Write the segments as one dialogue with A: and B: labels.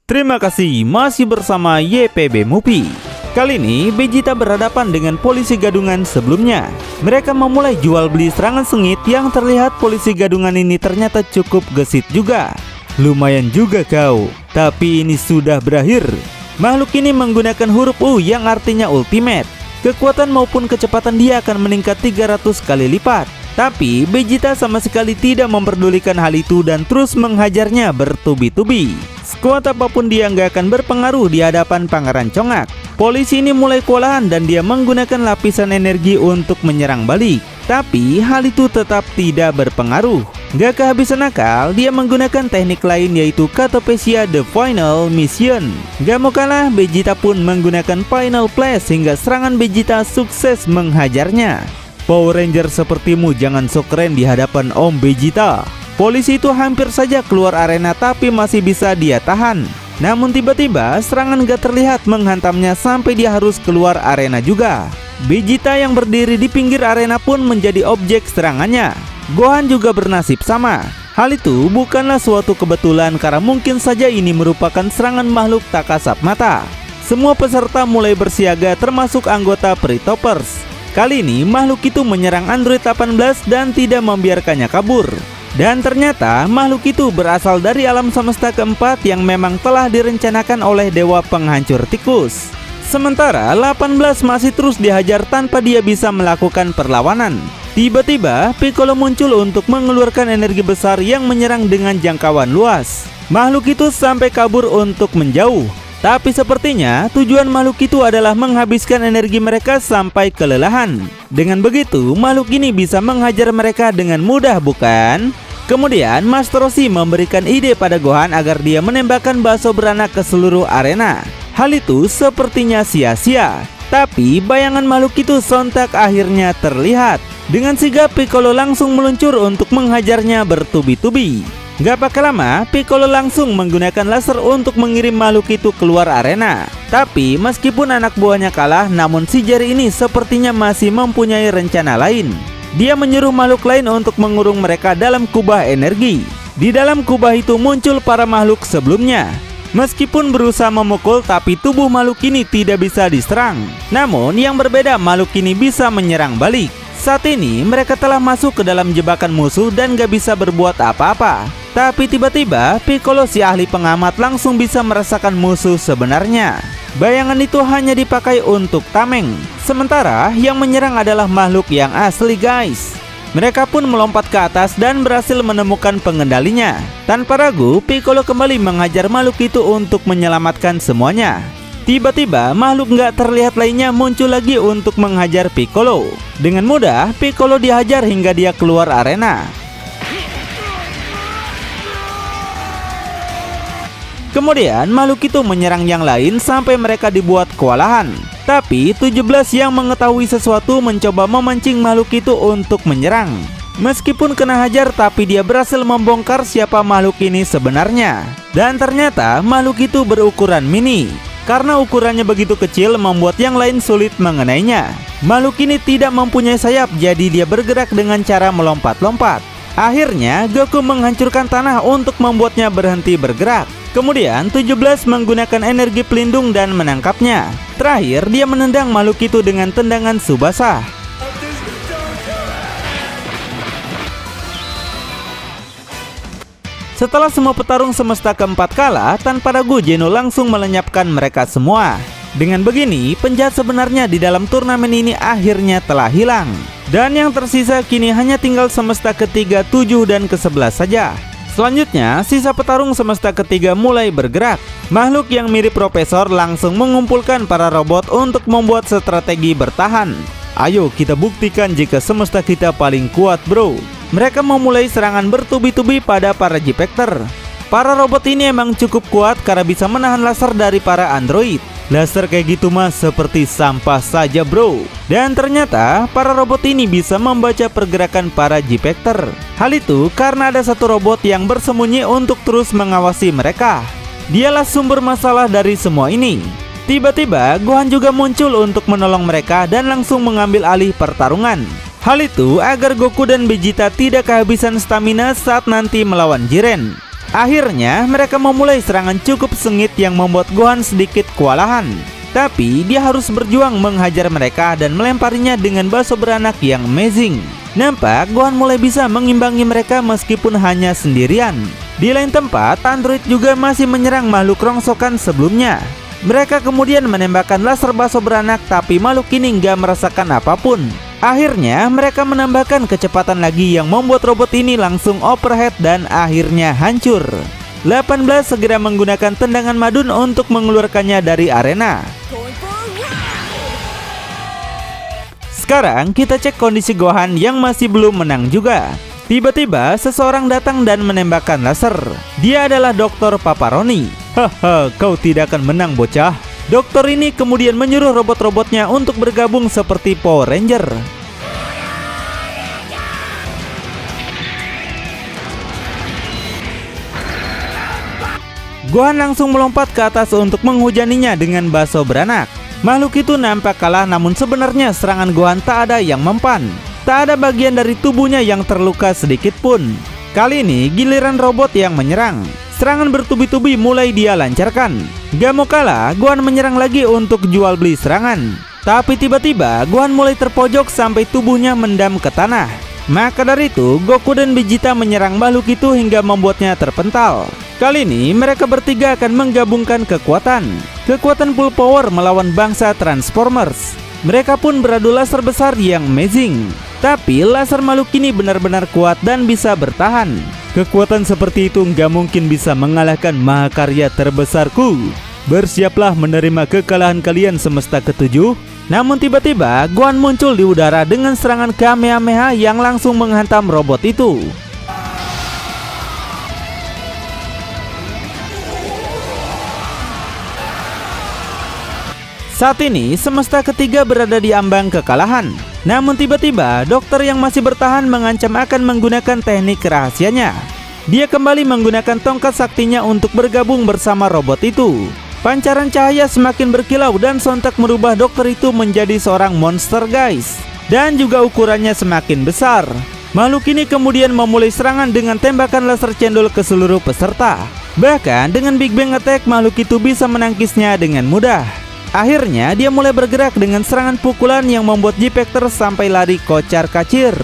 A: Terima kasih masih bersama YPB Movie. Kali ini Vegeta berhadapan dengan polisi gadungan sebelumnya. Mereka memulai jual beli serangan sengit yang terlihat polisi gadungan ini ternyata cukup gesit juga. Lumayan juga kau, tapi ini sudah berakhir. Makhluk ini menggunakan huruf U yang artinya ultimate. Kekuatan maupun kecepatan dia akan meningkat 300 kali lipat. Tapi Vegeta sama sekali tidak memperdulikan hal itu dan terus menghajarnya bertubi-tubi. Sekuat apapun dia nggak akan berpengaruh di hadapan Pangeran Congak. Polisi ini mulai kewalahan dan dia menggunakan lapisan energi untuk menyerang balik. Tapi hal itu tetap tidak berpengaruh. Nggak kehabisan akal, dia menggunakan teknik lain yaitu Catopecia The Final Mission. Gak mau kalah, Vegeta pun menggunakan Final Flash hingga serangan Vegeta sukses menghajarnya. Power Ranger sepertimu jangan sok keren di hadapan Om Vegeta. Polisi itu hampir saja keluar arena tapi masih bisa dia tahan. Namun tiba-tiba serangan gak terlihat menghantamnya sampai dia harus keluar arena juga. Vegeta yang berdiri di pinggir arena pun menjadi objek serangannya. Gohan juga bernasib sama. Hal itu bukanlah suatu kebetulan karena mungkin saja ini merupakan serangan makhluk tak kasat mata. Semua peserta mulai bersiaga termasuk anggota Pre-Toppers. Kali ini makhluk itu menyerang Android 18 dan tidak membiarkannya kabur. Dan ternyata makhluk itu berasal dari alam semesta keempat yang memang telah direncanakan oleh Dewa Penghancur Tikus. Sementara 18 masih terus dihajar tanpa dia bisa melakukan perlawanan. Tiba-tiba Piccolo muncul untuk mengeluarkan energi besar yang menyerang dengan jangkauan luas. Makhluk itu sampai kabur untuk menjauh. Tapi sepertinya tujuan makhluk itu adalah menghabiskan energi mereka sampai kelelahan. Dengan begitu makhluk ini bisa menghajar mereka dengan mudah, bukan? Kemudian Master Roshi memberikan ide pada Gohan agar dia menembakkan bakso beranak ke seluruh arena. Hal itu sepertinya sia-sia. Tapi bayangan makhluk itu sontak akhirnya terlihat. Dengan sigap Piccolo langsung meluncur untuk menghajarnya bertubi-tubi. Gak pakai lama, Piccolo langsung menggunakan laser untuk mengirim makhluk itu keluar arena. Tapi meskipun anak buahnya kalah, namun si Jerry ini sepertinya masih mempunyai rencana lain. Dia menyuruh makhluk lain untuk mengurung mereka dalam kubah energi. Di dalam kubah itu muncul para makhluk sebelumnya. Meskipun berusaha memukul, tapi tubuh makhluk ini tidak bisa diserang. Namun yang berbeda, makhluk ini bisa menyerang balik. Saat ini mereka telah masuk ke dalam jebakan musuh dan gak bisa berbuat apa-apa. Tapi tiba-tiba Piccolo si ahli pengamat langsung bisa merasakan musuh sebenarnya. Bayangan itu hanya dipakai untuk tameng. Sementara yang menyerang adalah makhluk yang asli, guys. Mereka pun melompat ke atas dan berhasil menemukan pengendalinya. Tanpa ragu, Piccolo kembali menghajar makhluk itu untuk menyelamatkan semuanya. Tiba-tiba makhluk nggak terlihat lainnya muncul lagi untuk menghajar Piccolo. Dengan mudah Piccolo dihajar hingga dia keluar arena. Kemudian makhluk itu menyerang yang lain sampai mereka dibuat kewalahan. Tapi 17 yang mengetahui sesuatu mencoba memancing makhluk itu untuk menyerang. Meskipun kena hajar, tapi dia berhasil membongkar siapa makhluk ini sebenarnya. Dan ternyata makhluk itu berukuran mini. Karena ukurannya begitu kecil membuat yang lain sulit mengenainya. Makhluk ini tidak mempunyai sayap, jadi dia bergerak dengan cara melompat-lompat. Akhirnya Goku menghancurkan tanah untuk membuatnya berhenti bergerak. Kemudian 17 menggunakan energi pelindung dan menangkapnya. Terakhir dia menendang makhluk itu dengan tendangan Tsubasa. Setelah semua petarung semesta keempat kalah, tanpa ragu Geno langsung melenyapkan mereka semua. Dengan begini, penjahat sebenarnya di dalam turnamen ini akhirnya telah hilang. Dan yang tersisa kini hanya tinggal semesta ketiga, 7 dan ke-11 saja. Selanjutnya, sisa petarung semesta ketiga mulai bergerak. Makhluk yang mirip Profesor langsung mengumpulkan para robot untuk membuat strategi bertahan. Ayo kita buktikan jika semesta kita paling kuat, bro. Mereka memulai serangan bertubi-tubi pada para G-Factor. Para robot ini emang cukup kuat karena bisa menahan laser dari para android. Laser kayak gitu mah seperti sampah saja, bro. Dan ternyata para robot ini bisa membaca pergerakan para G-Factor. Hal itu karena ada satu robot yang bersembunyi untuk terus mengawasi mereka. Dialah sumber masalah dari semua ini. Tiba-tiba Gohan juga muncul untuk menolong mereka dan langsung mengambil alih pertarungan. Hal itu agar Goku dan Vegeta tidak kehabisan stamina saat nanti melawan Jiren. Akhirnya mereka memulai serangan cukup sengit yang membuat Gohan sedikit kewalahan. Tapi dia harus berjuang menghajar mereka dan melemparinya dengan bakso beranak yang amazing. Nampak Gohan mulai bisa mengimbangi mereka meskipun hanya sendirian. Di lain tempat, Android juga masih menyerang makhluk rongsokan sebelumnya. Mereka kemudian menembakkan laser bakso beranak, tapi makhluk ini nggak merasakan apapun. Akhirnya mereka menambahkan kecepatan lagi yang membuat robot ini langsung overhead dan akhirnya hancur. 18 segera menggunakan tendangan madun untuk mengeluarkannya dari arena. Sekarang kita cek kondisi Gohan yang masih belum menang juga. Tiba-tiba seseorang datang dan menembakkan laser. Dia adalah Dr. Paparoni. Haha, kau tidak akan menang bocah. Dokter ini kemudian menyuruh robot-robotnya untuk bergabung seperti Power Ranger. Gohan langsung melompat ke atas untuk menghujaninya dengan bakso beranak. Makhluk itu nampak kalah, namun sebenarnya serangan Gohan tak ada yang mempan. Tak ada bagian dari tubuhnya yang terluka sedikit pun. Kali ini giliran robot yang menyerang. Serangan bertubi-tubi mulai dia lancarkan. Gak mau kalah, Gohan menyerang lagi untuk jual beli serangan. Tapi tiba-tiba Gohan mulai terpojok sampai tubuhnya mendam ke tanah. Maka dari itu Goku dan Vegeta menyerang makhluk itu hingga membuatnya terpental. Kali ini mereka bertiga akan menggabungkan kekuatan full power melawan bangsa Transformers. Mereka pun beradu laser besar yang amazing. Tapi laser makhluk ini benar-benar kuat dan bisa bertahan. Kekuatan seperti itu nggak mungkin bisa mengalahkan mahakarya terbesarku. Bersiaplah menerima kekalahan kalian semesta ketujuh. Namun tiba-tiba Gohan muncul di udara dengan serangan Kamehameha yang langsung menghantam robot itu. Saat ini semesta ketiga berada di ambang kekalahan. Namun tiba-tiba dokter yang masih bertahan mengancam akan menggunakan teknik rahasianya. Dia kembali menggunakan tongkat saktinya untuk bergabung bersama robot itu. Pancaran cahaya semakin berkilau dan sontak merubah dokter itu menjadi seorang monster guys. Dan juga ukurannya semakin besar. Makhluk ini kemudian memulai serangan dengan tembakan laser cendol ke seluruh peserta. Bahkan dengan Big Bang Attack makhluk itu bisa menangkisnya dengan mudah. Akhirnya dia mulai bergerak dengan serangan pukulan yang membuat J-Factor sampai lari kocar kacir.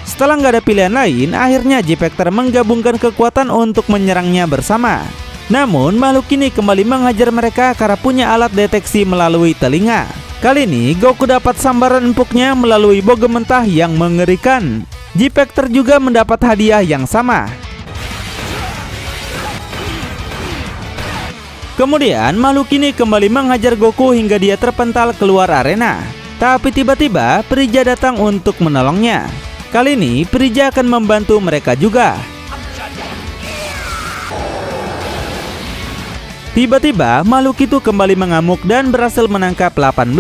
A: Setelah nggak ada pilihan lain, akhirnya J-Factor menggabungkan kekuatan untuk menyerangnya bersama. Namun makhluk ini kembali menghajar mereka karena punya alat deteksi melalui telinga. Kali ini Goku dapat sambaran empuknya melalui boga mentah yang mengerikan. J-Factor juga mendapat hadiah yang sama. Kemudian makhluk ini kembali menghajar Goku hingga dia terpental keluar arena. Tapi tiba-tiba Frieza datang untuk menolongnya. Kali ini Frieza akan membantu mereka juga. Tiba-tiba makhluk itu kembali mengamuk dan berhasil menangkap 18.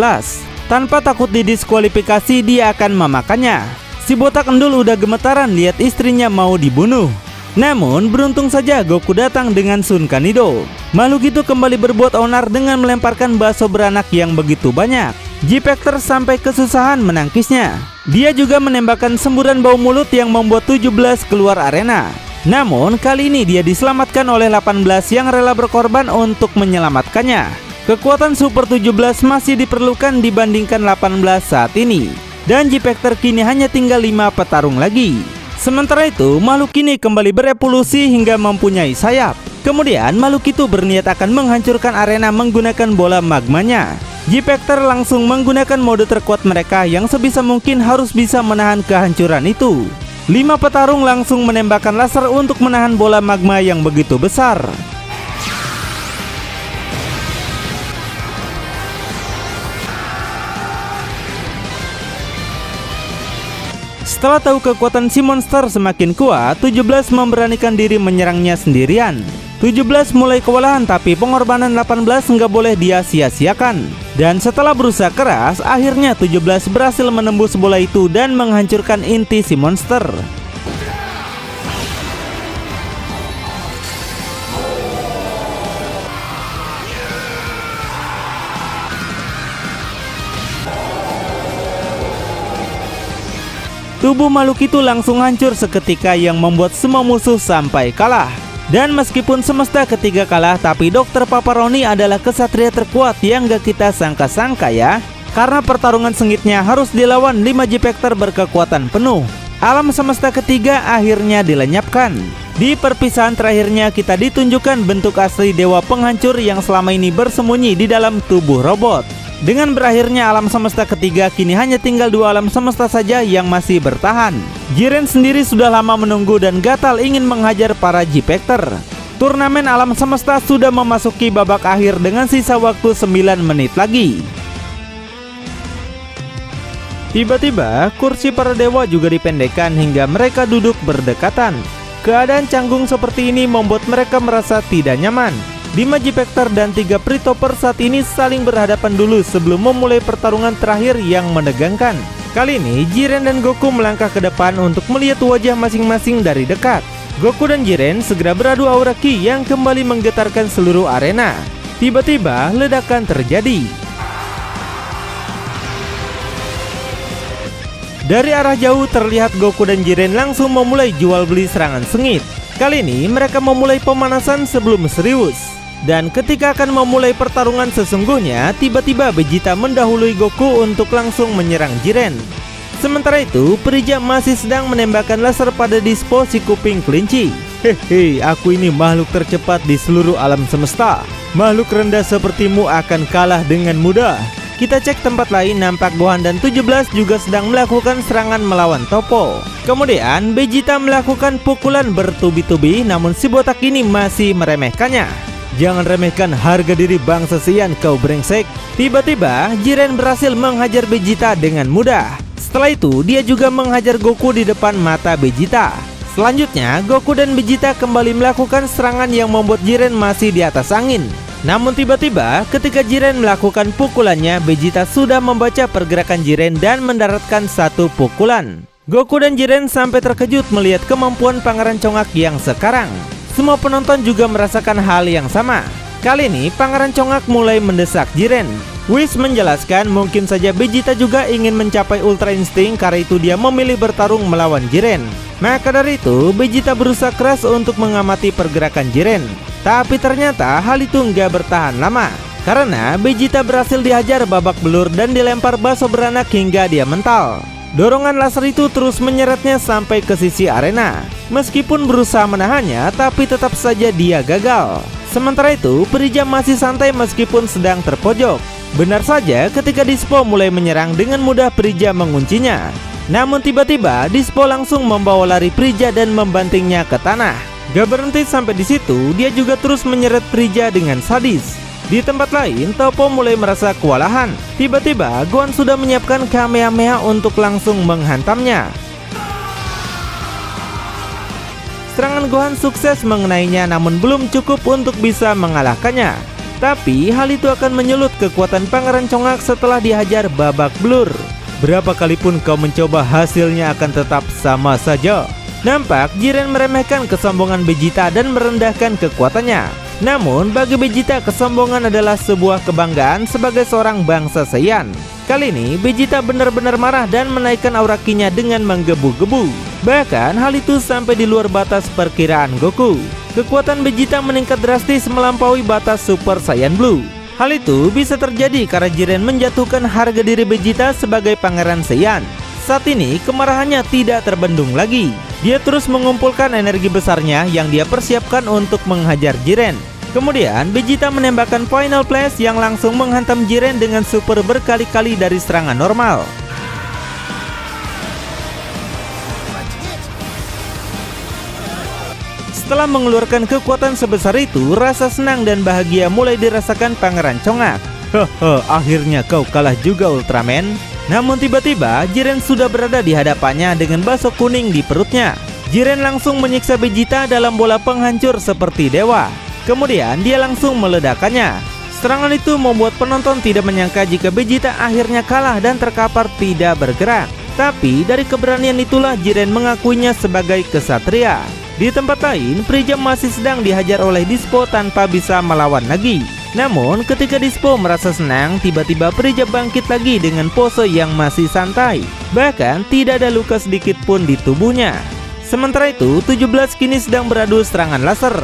A: Tanpa takut didiskualifikasi, dia akan memakannya. Si botak endul udah gemetaran lihat istrinya mau dibunuh. Namun beruntung saja Goku datang dengan Sun Kanido. Makhluk itu kembali berbuat onar dengan melemparkan bakso beranak yang begitu banyak. J-Factor sampai kesusahan menangkisnya. Dia juga menembakkan semburan bau mulut yang membuat 17 keluar arena. Namun kali ini dia diselamatkan oleh 18 yang rela berkorban untuk menyelamatkannya. Kekuatan Super 17 masih diperlukan dibandingkan 18 saat ini. Dan J-Factor kini hanya tinggal 5 petarung lagi. Sementara itu makhluk ini kembali berevolusi hingga mempunyai sayap. Kemudian makhluk itu berniat akan menghancurkan arena menggunakan bola magmanya. J-Factor langsung menggunakan mode terkuat mereka yang sebisa mungkin harus bisa menahan kehancuran itu. 5 petarung langsung menembakkan laser untuk menahan bola magma yang begitu besar. Setelah tahu kekuatan si monster semakin kuat, 17 memberanikan diri menyerangnya sendirian. 17 mulai kewalahan, tapi pengorbanan 18 nggak boleh dia sia-siakan. Dan setelah berusaha keras, akhirnya 17 berhasil menembus bola itu dan menghancurkan inti si monster. Tubuh makhluk itu langsung hancur seketika yang membuat semua musuh sampai kalah. Dan meskipun semesta ketiga kalah, tapi Dr. Paparoni adalah kesatria terkuat yang gak kita sangka-sangka ya. Karena pertarungan sengitnya harus dilawan 5 J-Factor berkekuatan penuh. Alam semesta ketiga akhirnya dilenyapkan. Di perpisahan terakhirnya kita ditunjukkan bentuk asli dewa penghancur yang selama ini bersembunyi di dalam tubuh robot. Dengan berakhirnya alam semesta ketiga, kini hanya tinggal 2 alam semesta saja yang masih bertahan. Jiren sendiri sudah lama menunggu dan gatal ingin menghajar para J-Factor. Turnamen alam semesta sudah memasuki babak akhir dengan sisa waktu 9 menit lagi. Tiba-tiba kursi para dewa juga dipendekkan hingga mereka duduk berdekatan. Keadaan canggung seperti ini membuat mereka merasa tidak nyaman. 5 J-Factor dan 3 Pretopper saat ini saling berhadapan dulu sebelum memulai pertarungan terakhir yang menegangkan. Kali ini Jiren dan Goku melangkah ke depan untuk melihat wajah masing-masing dari dekat. Goku dan Jiren segera beradu aura ki yang kembali menggetarkan seluruh arena. Tiba-tiba ledakan terjadi. Dari arah jauh terlihat Goku dan Jiren langsung memulai jual beli serangan sengit. Kali ini mereka memulai pemanasan sebelum serius. Dan ketika akan memulai pertarungan sesungguhnya, tiba-tiba Vegeta mendahului Goku untuk langsung menyerang Jiren. Sementara itu, Frieza masih sedang menembakkan laser pada dispo si kuping kelinci. Hehe, aku ini makhluk tercepat di seluruh alam semesta. Makhluk rendah sepertimu akan kalah dengan mudah. Kita cek tempat lain, nampak Gohan dan 17 juga sedang melakukan serangan melawan Toppo. Kemudian Vegeta melakukan pukulan bertubi-tubi, namun si botak ini masih meremehkannya. Jangan remehkan harga diri bangsa Saiyan kau brengsek. Tiba-tiba Jiren berhasil menghajar Vegeta dengan mudah. Setelah itu dia juga menghajar Goku di depan mata Vegeta. Selanjutnya Goku dan Vegeta kembali melakukan serangan yang membuat Jiren masih di atas angin. Namun tiba-tiba ketika Jiren melakukan pukulannya, Vegeta sudah membaca pergerakan Jiren dan mendaratkan satu pukulan. Goku dan Jiren sampai terkejut melihat kemampuan Pangeran Congak yang sekarang. Semua penonton juga merasakan hal yang sama. Kali ini Pangeran Congak mulai mendesak Jiren. Whis menjelaskan mungkin saja Vegeta juga ingin mencapai Ultra Instinct, karena itu dia memilih bertarung melawan Jiren. Maka dari itu Vegeta berusaha keras untuk mengamati pergerakan Jiren. Tapi ternyata hal itu nggak bertahan lama, karena Vegeta berhasil dihajar babak belur dan dilempar bakso beranak hingga dia mental. Dorongan laser itu terus menyeretnya sampai ke sisi arena. Meskipun berusaha menahannya, tapi tetap saja dia gagal. Sementara itu, Frieza masih santai meskipun sedang terpojok. Benar saja ketika Dispo mulai menyerang, dengan mudah Frieza menguncinya. Namun tiba-tiba Dispo langsung membawa lari Frieza dan membantingnya ke tanah. Gak berhenti sampai di situ, dia juga terus menyeret Frieza dengan sadis. Di tempat lain, Toppo mulai merasa kewalahan. Tiba-tiba Gohan sudah menyiapkan Kamehameha untuk langsung menghantamnya. Serangan Gohan sukses mengenainya, namun belum cukup untuk bisa mengalahkannya. Tapi hal itu akan menyulut kekuatan Pangeran Congak setelah dihajar babak belur. Berapa kali pun kau mencoba, hasilnya akan tetap sama saja. Nampak Jiren meremehkan kesombongan Vegeta dan merendahkan kekuatannya. Namun bagi Vegeta, kesombongan adalah sebuah kebanggaan sebagai seorang bangsa Saiyan. Kali ini Vegeta benar-benar marah dan menaikkan aura ki-nya dengan menggebu-gebu. Bahkan hal itu sampai di luar batas perkiraan Goku. Kekuatan Vegeta meningkat drastis melampaui batas Super Saiyan Blue. Hal itu bisa terjadi karena Jiren menjatuhkan harga diri Vegeta sebagai Pangeran Saiyan. Saat ini kemarahannya tidak terbendung lagi. Dia terus mengumpulkan energi besarnya yang dia persiapkan untuk menghajar Jiren. Kemudian Vegeta menembakkan Final Flash yang langsung menghantam Jiren dengan super berkali-kali dari serangan normal. Setelah mengeluarkan kekuatan sebesar itu, rasa senang dan bahagia mulai dirasakan Pangeran Congak. Akhirnya kau kalah juga Ultraman. Namun tiba-tiba Jiren sudah berada di hadapannya dengan bakso kuning di perutnya. Jiren langsung menyiksa Vegeta dalam bola penghancur seperti dewa. Kemudian dia langsung meledakkannya. Serangan itu membuat penonton tidak menyangka jika Vegeta akhirnya kalah dan terkapar tidak bergerak. Tapi dari keberanian itulah Jiren mengakuinya sebagai kesatria. Di tempat lain, Frieza masih sedang dihajar oleh Dispo tanpa bisa melawan lagi. Namun ketika Dispo merasa senang, tiba-tiba Prija bangkit lagi dengan pose yang masih santai. Bahkan tidak ada luka sedikit pun di tubuhnya. Sementara itu 17 kini sedang beradu serangan laser.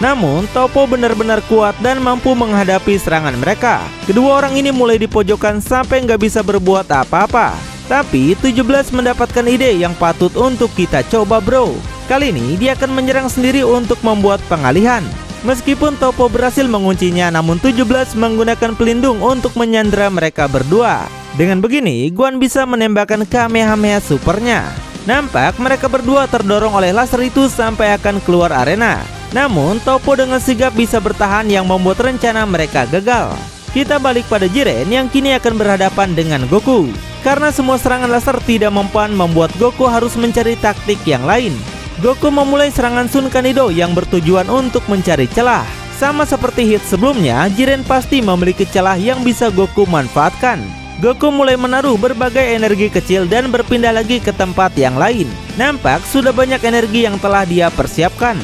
A: Namun Topo benar-benar kuat dan mampu menghadapi serangan mereka. Kedua orang ini mulai dipojokkan sampai nggak bisa berbuat apa-apa. Tapi 17 mendapatkan ide yang patut untuk kita coba bro. Kali ini dia akan menyerang sendiri untuk membuat pengalihan. Meskipun Topo berhasil menguncinya, namun 17 menggunakan pelindung untuk menyandera mereka berdua. Dengan begini Guan bisa menembakkan Kamehameha supernya. Nampak mereka berdua terdorong oleh laser itu sampai akan keluar arena. Namun Topo dengan sigap bisa bertahan yang membuat rencana mereka gagal. Kita balik pada Jiren yang kini akan berhadapan dengan Goku. Karena semua serangan laser tidak mempan membuat Goku harus mencari taktik yang lain. Goku memulai serangan Sun Kanido yang bertujuan untuk mencari celah. Sama seperti hit sebelumnya, Jiren pasti memiliki celah yang bisa Goku manfaatkan. Goku mulai menaruh berbagai energi kecil dan berpindah lagi ke tempat yang lain. Nampak sudah banyak energi yang telah dia persiapkan.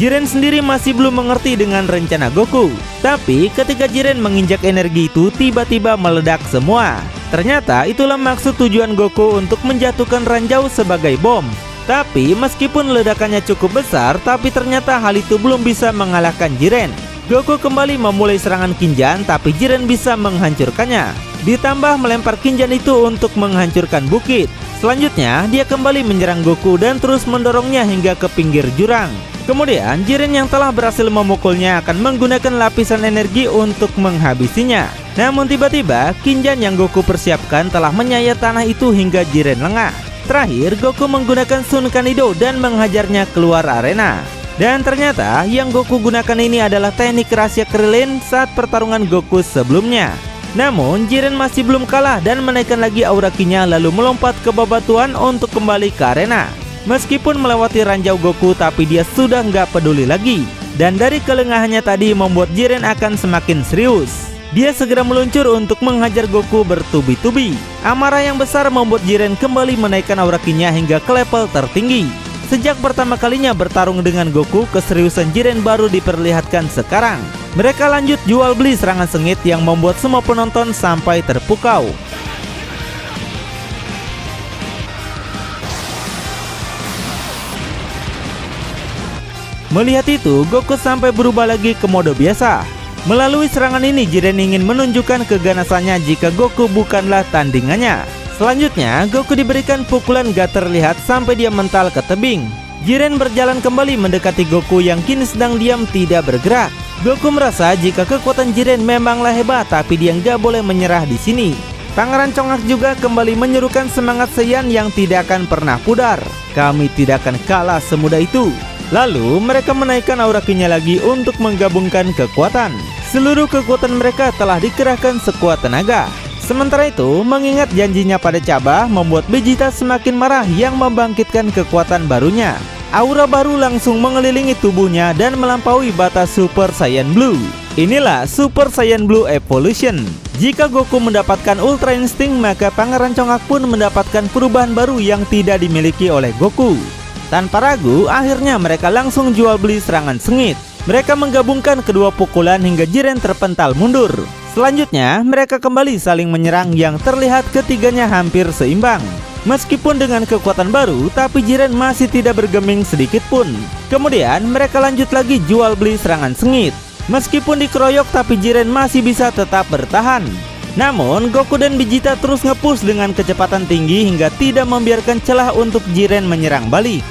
A: Jiren sendiri masih belum mengerti dengan rencana Goku. Tapi ketika Jiren menginjak energi itu, tiba-tiba meledak semua. Ternyata itulah maksud tujuan Goku untuk menjatuhkan ranjau sebagai bom. Tapi meskipun ledakannya cukup besar, tapi ternyata hal itu belum bisa mengalahkan Jiren. Goku kembali memulai serangan Kinjan, tapi Jiren bisa menghancurkannya. Ditambah melempar Kinjan itu untuk menghancurkan bukit. Selanjutnya dia kembali menyerang Goku dan terus mendorongnya hingga ke pinggir jurang. Kemudian Jiren yang telah berhasil memukulnya akan menggunakan lapisan energi untuk menghabisinya. Namun tiba-tiba Kinjan yang Goku persiapkan telah menyayat tanah itu hingga Jiren lengah. Terakhir Goku menggunakan Sun Kanido dan menghajarnya keluar arena. Dan ternyata yang Goku gunakan ini adalah teknik rahasia Krillin saat pertarungan Goku sebelumnya. Namun Jiren masih belum kalah dan menaikkan lagi aura Ki-nya lalu melompat ke babatuan untuk kembali ke arena. Meskipun melewati ranjau Goku, tapi dia sudah nggak peduli lagi. Dan dari kelengahannya tadi membuat Jiren akan semakin serius. Dia segera meluncur untuk menghajar Goku bertubi-tubi. Amarah yang besar membuat Jiren kembali menaikkan aura Ki-nya hingga ke level tertinggi. Sejak pertama kalinya bertarung dengan Goku, keseriusan Jiren baru diperlihatkan sekarang. Mereka lanjut jual beli serangan sengit yang membuat semua penonton sampai terpukau. Melihat itu, Goku sampai berubah lagi ke mode biasa. Melalui serangan ini, Jiren ingin menunjukkan keganasannya jika Goku bukanlah tandingannya. Selanjutnya, Goku diberikan pukulan gak terlihat sampai dia mental ke tebing. Jiren berjalan kembali mendekati Goku yang kini sedang diam tidak bergerak. Goku merasa jika kekuatan Jiren memanglah hebat, tapi dia nggak boleh menyerah di sini. Pangeran Congak juga kembali menyerukan semangat Saiyan yang tidak akan pernah pudar. Kami tidak akan kalah semudah itu. Lalu mereka menaikkan aura Ki-nya lagi untuk menggabungkan kekuatan. Seluruh kekuatan mereka telah dikerahkan sekuat tenaga. Sementara itu, mengingat janjinya pada Cabah membuat Vegeta semakin marah yang membangkitkan kekuatan barunya. Aura baru langsung mengelilingi tubuhnya dan melampaui batas Super Saiyan Blue. Inilah Super Saiyan Blue Evolution. Jika Goku mendapatkan Ultra Instinct, maka Pangeran Congak pun mendapatkan perubahan baru yang tidak dimiliki oleh Goku. Tanpa ragu, akhirnya mereka langsung jual beli serangan sengit. Mereka menggabungkan kedua pukulan hingga Jiren terpental mundur. Selanjutnya, mereka kembali saling menyerang yang terlihat ketiganya hampir seimbang. Meskipun dengan kekuatan baru, tapi Jiren masih tidak bergeming sedikit pun. Kemudian, mereka lanjut lagi jual beli serangan sengit. Meskipun dikeroyok, tapi Jiren masih bisa tetap bertahan. Namun, Goku dan Vegeta terus nge-push dengan kecepatan tinggi hingga tidak membiarkan celah untuk Jiren menyerang balik.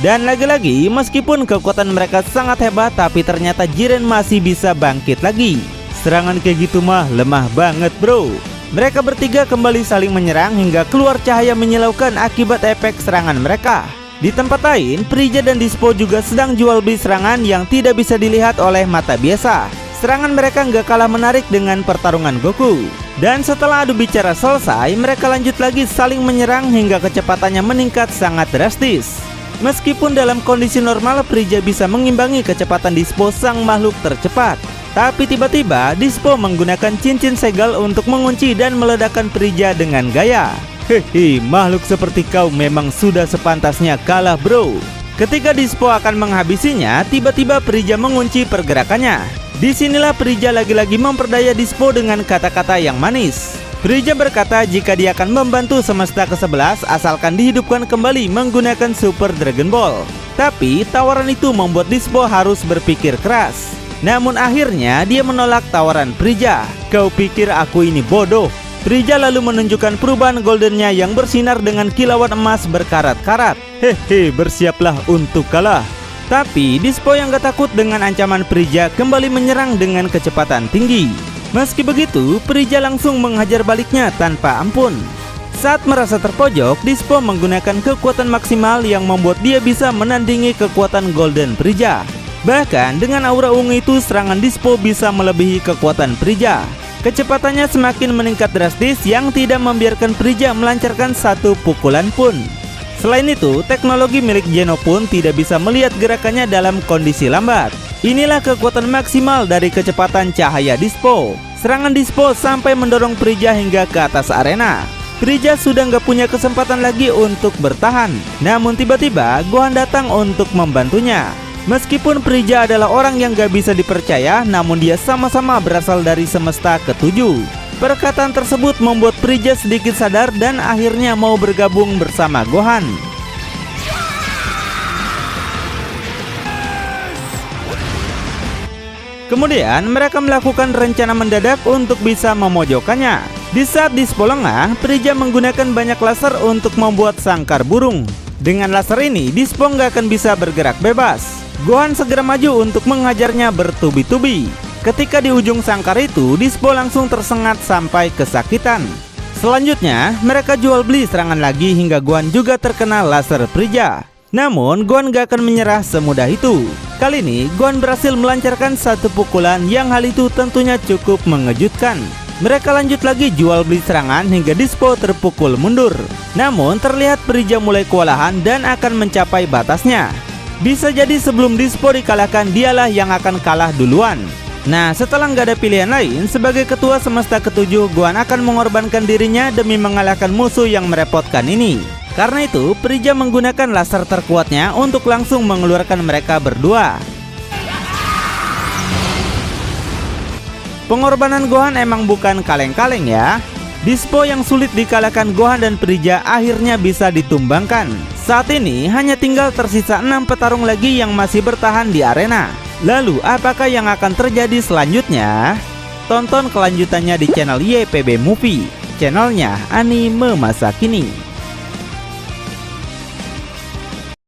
A: Dan lagi-lagi, meskipun kekuatan mereka sangat hebat, tapi ternyata Jiren masih bisa bangkit lagi. Serangan kayak gitu mah lemah banget bro. Mereka bertiga kembali saling menyerang hingga keluar cahaya menyilaukan akibat efek serangan mereka. Di tempat lain, Prija dan Dispo juga sedang jual beli serangan yang tidak bisa dilihat oleh mata biasa. Serangan mereka nggak kalah menarik dengan pertarungan Goku. Dan setelah adu bicara selesai, mereka lanjut lagi saling menyerang hingga kecepatannya meningkat sangat drastis. Meskipun dalam kondisi normal Prija bisa mengimbangi kecepatan Dispo sang makhluk tercepat, tapi tiba-tiba Dispo menggunakan cincin segel untuk mengunci dan meledakkan Prija dengan gaya. Hehe, makhluk seperti kau memang sudah sepantasnya kalah bro. Ketika Dispo akan menghabisinya, tiba-tiba Prija mengunci pergerakannya. Disinilah Prija lagi-lagi memperdaya Dispo dengan kata-kata yang manis. Prija berkata jika dia akan membantu semesta ke-11 asalkan dihidupkan kembali menggunakan Super Dragon Ball. Tapi tawaran itu membuat Dispo harus berpikir keras. Namun akhirnya dia menolak tawaran Prija. Kau pikir aku ini bodoh? Prija lalu menunjukkan perubahan goldennya yang bersinar dengan kilauan emas berkarat-karat. Hehe, bersiaplah untuk kalah. Tapi Dispo yang gak takut dengan ancaman Prija kembali menyerang dengan kecepatan tinggi. Meski begitu, Prija langsung menghajar baliknya tanpa ampun. Saat merasa terpojok, Dispo menggunakan kekuatan maksimal yang membuat dia bisa menandingi kekuatan Golden Prija. Bahkan dengan aura ungu itu, serangan Dispo bisa melebihi kekuatan Prija. Kecepatannya semakin meningkat drastis yang tidak membiarkan Prija melancarkan satu pukulan pun. Selain itu, teknologi milik Geno pun tidak bisa melihat gerakannya dalam kondisi lambat. Inilah kekuatan maksimal dari kecepatan cahaya Dispo. Serangan Dispo sampai mendorong Prija hingga ke atas arena. Prija sudah nggak punya kesempatan lagi untuk bertahan. Namun tiba-tiba Gohan datang untuk membantunya. Meskipun Prija adalah orang yang gak bisa dipercaya, namun dia sama-sama berasal dari semesta ke-7. Perkataan tersebut membuat Prija sedikit sadar dan akhirnya mau bergabung bersama Gohan. Kemudian mereka melakukan rencana mendadak untuk bisa memojokkannya. Di saat Dispo lengah, Prija menggunakan banyak laser untuk membuat sangkar burung. Dengan laser ini, Dispo nggak akan bisa bergerak bebas. Gohan segera maju untuk menghajarnya bertubi-tubi. Ketika di ujung sangkar itu, Dispo langsung tersengat sampai kesakitan. Selanjutnya, mereka jual beli serangan lagi hingga Gohan juga terkena laser Prija. Namun, Gohan gak akan menyerah semudah itu. Kali ini, Gohan berhasil melancarkan satu pukulan yang hal itu tentunya cukup mengejutkan. Mereka lanjut lagi jual beli serangan hingga Dispo terpukul mundur. Namun, terlihat Prija mulai kewalahan dan akan mencapai batasnya. Bisa jadi sebelum Dispo dikalahkan, dialah yang akan kalah duluan. Nah, setelah nggak ada pilihan lain, sebagai ketua semesta ke-7, Gohan akan mengorbankan dirinya demi mengalahkan musuh yang merepotkan ini. Karena itu, Prija menggunakan laser terkuatnya untuk langsung mengeluarkan mereka berdua. Pengorbanan Gohan emang bukan kaleng-kaleng ya. Dispo yang sulit dikalahkan Gohan dan Prija akhirnya bisa ditumbangkan. Saat ini hanya tinggal tersisa 6 petarung lagi yang masih bertahan di arena. Lalu apakah yang akan terjadi selanjutnya? Tonton kelanjutannya di channel YPB Movie, channelnya anime masa kini.